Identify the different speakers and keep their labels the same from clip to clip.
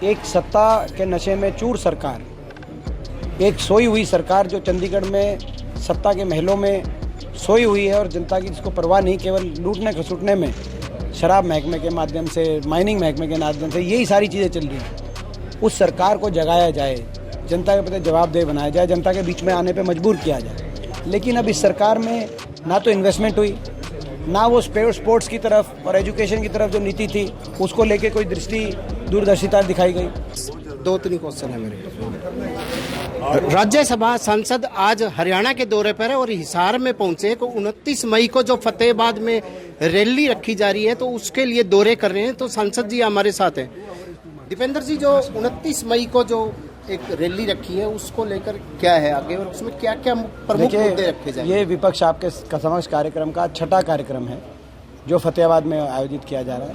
Speaker 1: एक सत्ता के नशे में चूर सरकार, एक सोई हुई सरकार जो चंडीगढ़ में सत्ता के महलों में सोई हुई है और जनता की जिसको परवाह नहीं, केवल लूटने खसूटने में, शराब महकमे के माध्यम से, माइनिंग महकमे के माध्यम से यही सारी चीज़ें चल रही हैं। उस सरकार को जगाया जाए, जनता के प्रति जवाबदेह बनाया जाए, जनता के बीच में आने पे मजबूर किया जाए। लेकिन अब इस सरकार में ना तो इन्वेस्टमेंट हुई, ना वो स्पोर्ट्स की तरफ और एजुकेशन की तरफ जो नीति थी उसको लेके कोई दृष्टि दूरदर्शिता दिखाई गई।
Speaker 2: 2-3 क्वेश्चन है मेरे। राज्यसभा सांसद आज हरियाणा के दौरे पर है और हिसार में पहुंचे। 29 मई को जो फतेहाबाद में रैली रखी जा रही है तो उसके लिए दौरे कर रहे हैं। तो सांसद जी हमारे साथ हैं। दीपेंद्र जी, जो 29 मई को जो एक रैली रखी है उसको लेकर क्या है आगे और उसमें क्या क्या प्रमुख मुद्दे रखे जाएंगे?
Speaker 1: ये विपक्ष आपके समक्ष कार्यक्रम का छठा कार्यक्रम है जो फतेहाबाद में आयोजित किया जा रहा है।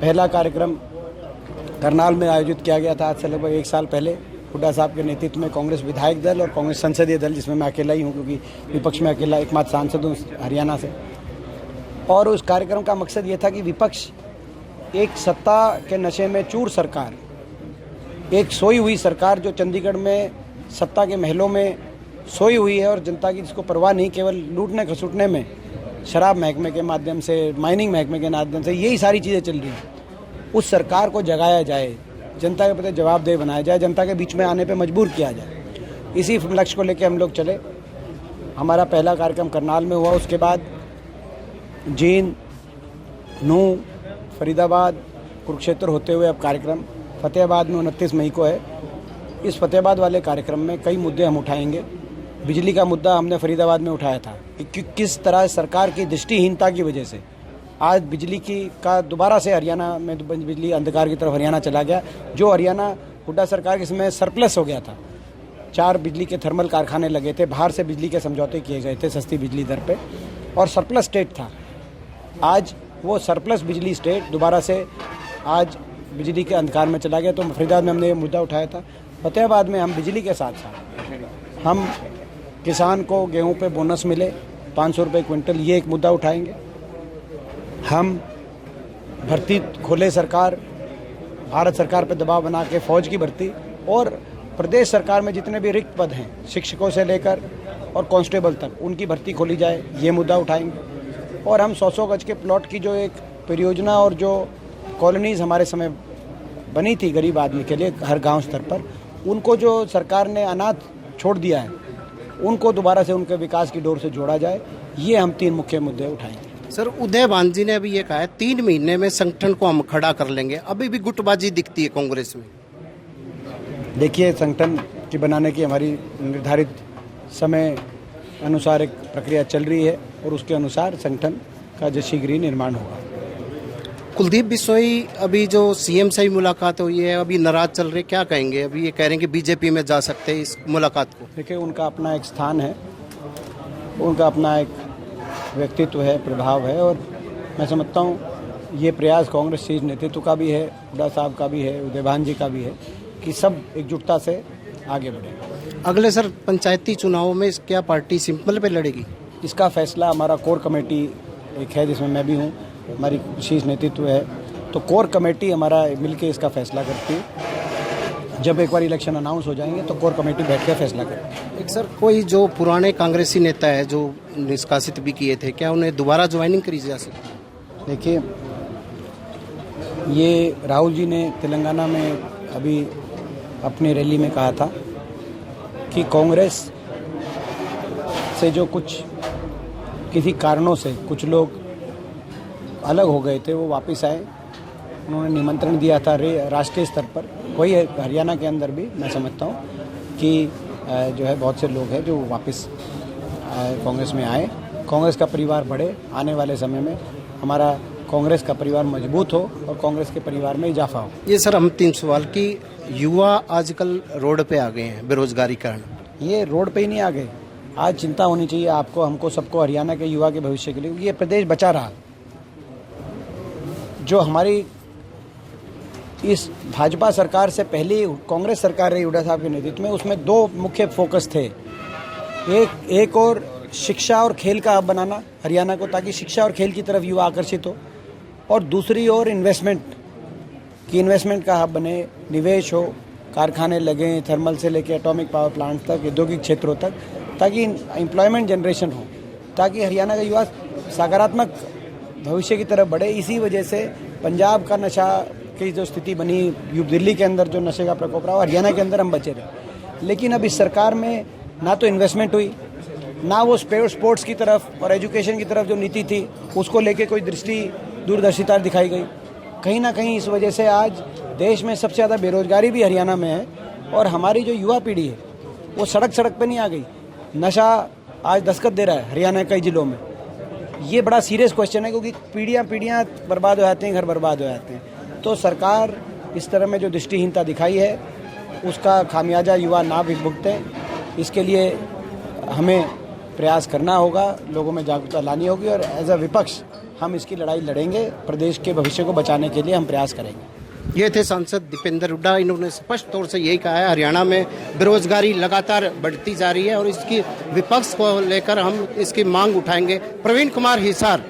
Speaker 1: पहला कार्यक्रम करनाल में आयोजित किया गया था आज से लगभग 1 साल पहले, हुड्डा साहब के नेतृत्व में कांग्रेस विधायक दल और कांग्रेस संसदीय दल, जिसमें मैं अकेला ही हूँ क्योंकि विपक्ष में अकेला एकमात्र सांसद हूँ हरियाणा से। और उस कार्यक्रम का मकसद ये था कि विपक्ष एक सत्ता के नशे में चूर सरकार, एक सोई हुई सरकार जो चंडीगढ़ में सत्ता के महलों में सोई हुई है और जनता की जिसको परवाह नहीं, केवल लूटने खसूटने में, शराब महकमे के माध्यम से, माइनिंग महकमे के माध्यम से यही सारी चीज़ें चल रही हैं। उस सरकार को जगाया जाए, जनता के प्रति जवाबदेह बनाया जाए, जनता के बीच में आने पे मजबूर किया जाए। इसी लक्ष्य को लेकर हम लोग चले। हमारा पहला कार्यक्रम करनाल में हुआ, उसके बाद जींद, नूंह, फरीदाबाद, कुरुक्षेत्र होते हुए अब कार्यक्रम फतेहाबाद में 29 मई को है। इस फतेहाबाद वाले कार्यक्रम में कई मुद्दे हम उठाएंगे। बिजली का मुद्दा हमने फरीदाबाद में उठाया था कि किस तरह सरकार की दृष्टिहीनता की वजह से आज बिजली का दोबारा से हरियाणा में बिजली अंधकार की तरफ हरियाणा चला गया। जो हरियाणा हुड्डा सरकार के समय सरप्लस हो गया था, 4 बिजली के थर्मल कारखाने लगे थे, बाहर से बिजली के समझौते किए गए थे सस्ती बिजली दर पे और सरप्लस स्टेट था। आज वो सरप्लस बिजली स्टेट दोबारा से आज बिजली के अंधकार में चला गया। तो फरीदाबाद में हमने ये मुद्दा उठाया था। फतेहाबाद में हम बिजली के साथ साथ हम किसान को गेहूं पे बोनस मिले 500 रुपये क्विंटल, ये एक मुद्दा उठाएंगे। हम भर्ती खोले, सरकार भारत सरकार पे दबाव बना के फौज की भर्ती, और प्रदेश सरकार में जितने भी रिक्त पद हैं शिक्षकों से लेकर और कांस्टेबल तक उनकी भर्ती खोली जाए, ये मुद्दा उठाएंगे। और हम 100 गज के प्लॉट की जो एक परियोजना और जो कॉलोनीज़ हमारे समय बनी थी गरीब आदमी के लिए हर गांव स्तर पर, उनको जो सरकार ने अनाथ छोड़ दिया है उनको दोबारा से उनके विकास की डोर से जोड़ा जाए। ये हम 3 मुख्य मुद्दे उठाएंगे।
Speaker 2: सर, उदय भान जी ने अभी ये कहा है 3 महीने में संगठन को हम खड़ा कर लेंगे। अभी भी गुटबाजी दिखती है कांग्रेस में।
Speaker 1: देखिए, संगठन की बनाने की हमारी निर्धारित समय अनुसार एक प्रक्रिया चल रही है और उसके अनुसार संगठन का जो शीघ्र ही निर्माण होगा।
Speaker 2: कुलदीप बिश्नोई अभी जो सीएम से ही मुलाकात हुई है, अभी नाराज चल रहे, क्या कहेंगे? अभी ये कह रहे हैं कि बीजेपी में जा सकते हैं इस मुलाकात को।
Speaker 1: देखिए, उनका अपना एक स्थान है, उनका अपना एक व्यक्तित्व है, प्रभाव है, और मैं समझता हूँ ये प्रयास कांग्रेस शीर्ष नेतृत्व का भी है, हुड्डा साहब का भी है, उदय भान जी का भी है कि सब एकजुटता से आगे बढ़े।
Speaker 2: अगले सर पंचायती चुनावों में क्या पार्टी सिंपल पे लड़ेगी?
Speaker 1: इसका फैसला हमारा कोर कमेटी एक है जिसमें मैं भी हूँ, हमारी शीर्ष नेतृत्व है, तो कोर कमेटी हमारा मिलके इसका फैसला करती है। जब एक बार इलेक्शन अनाउंस हो जाएंगे तो कोर कमेटी बैठ कर फैसला करेगी।
Speaker 2: एक सर, कोई जो पुराने कांग्रेसी नेता है जो निष्कासित भी किए थे, क्या उन्हें दोबारा ज्वाइनिंग करी जा सकती है?
Speaker 1: देखिए, ये राहुल जी ने तेलंगाना में अभी अपनी रैली में कहा था कि कांग्रेस से जो कुछ किसी कारणों से कुछ लोग अलग हो गए थे वो वापस आए। उन्होंने निमंत्रण दिया था राष्ट्रीय स्तर पर, वही हरियाणा के अंदर भी मैं समझता हूँ कि जो है बहुत से लोग हैं जो वापस कांग्रेस में आए। कांग्रेस का परिवार बढ़े, आने वाले समय में हमारा कांग्रेस का परिवार मजबूत हो और कांग्रेस के परिवार में इजाफा हो।
Speaker 2: ये सर अंतिम सवाल कि युवा आजकल रोड पे आ गए हैं बेरोजगारी कारण।
Speaker 1: ये रोड पे ही नहीं आ गए, आज चिंता होनी चाहिए आपको, हमको, सबको, हरियाणा के युवा के भविष्य के लिए। ये प्रदेश बचा रहा। जो हमारी इस भाजपा सरकार से पहले कांग्रेस सरकार रही हुड्डा साहब के नेतृत्व में, उसमें 2 मुख्य फोकस थे। एक और शिक्षा और खेल का हब बनाना हरियाणा को, ताकि शिक्षा और खेल की तरफ युवा आकर्षित हो, और दूसरी ओर इन्वेस्टमेंट कि इन्वेस्टमेंट का हब बने, निवेश हो, कारखाने लगें, थर्मल से लेकर एटॉमिक पावर प्लांट तक, औद्योगिक क्षेत्रों तक, ताकि एम्प्लॉयमेंट जनरेशन हो, ताकि हरियाणा का युवा सकारात्मक भविष्य की तरफ बढ़े। इसी वजह से पंजाब का नशा की जो स्थिति बनी, दिल्ली के अंदर जो नशे का प्रकोप रहा, हरियाणा के अंदर हम बचे रहे। लेकिन अब इस सरकार में ना तो इन्वेस्टमेंट हुई, ना वो स्पोर्ट्स की तरफ और एजुकेशन की तरफ जो नीति थी उसको लेके कोई दूरदर्शिता दिखाई गई। कहीं ना कहीं इस वजह से आज देश में सबसे ज़्यादा बेरोजगारी भी हरियाणा में है और हमारी जो युवा पीढ़ी है वो सड़क पे नहीं आ गई। नशा आज दस्तक दे रहा है हरियाणा के कई जिलों में। ये बड़ा सीरियस क्वेश्चन है, क्योंकि पीढ़ियाँ बर्बाद हो जाते हैं, घर बर्बाद हो जाते हैं। तो सरकार इस तरह में जो दृष्टिहीनता दिखाई है उसका खामियाजा युवा ना भी भुगतें, इसके लिए हमें प्रयास करना होगा, लोगों में जागरूकता लानी होगी और एज अ विपक्ष हम इसकी लड़ाई लड़ेंगे। प्रदेश के भविष्य को बचाने के लिए हम प्रयास करेंगे।
Speaker 2: ये थे सांसद दीपेंद्र हुड्डा। इन्होंने स्पष्ट तौर से यही कहा है हरियाणा में बेरोजगारी लगातार बढ़ती जा रही है और इसकी विपक्ष को लेकर हम इसकी मांग उठाएंगे। प्रवीण कुमार हिसार,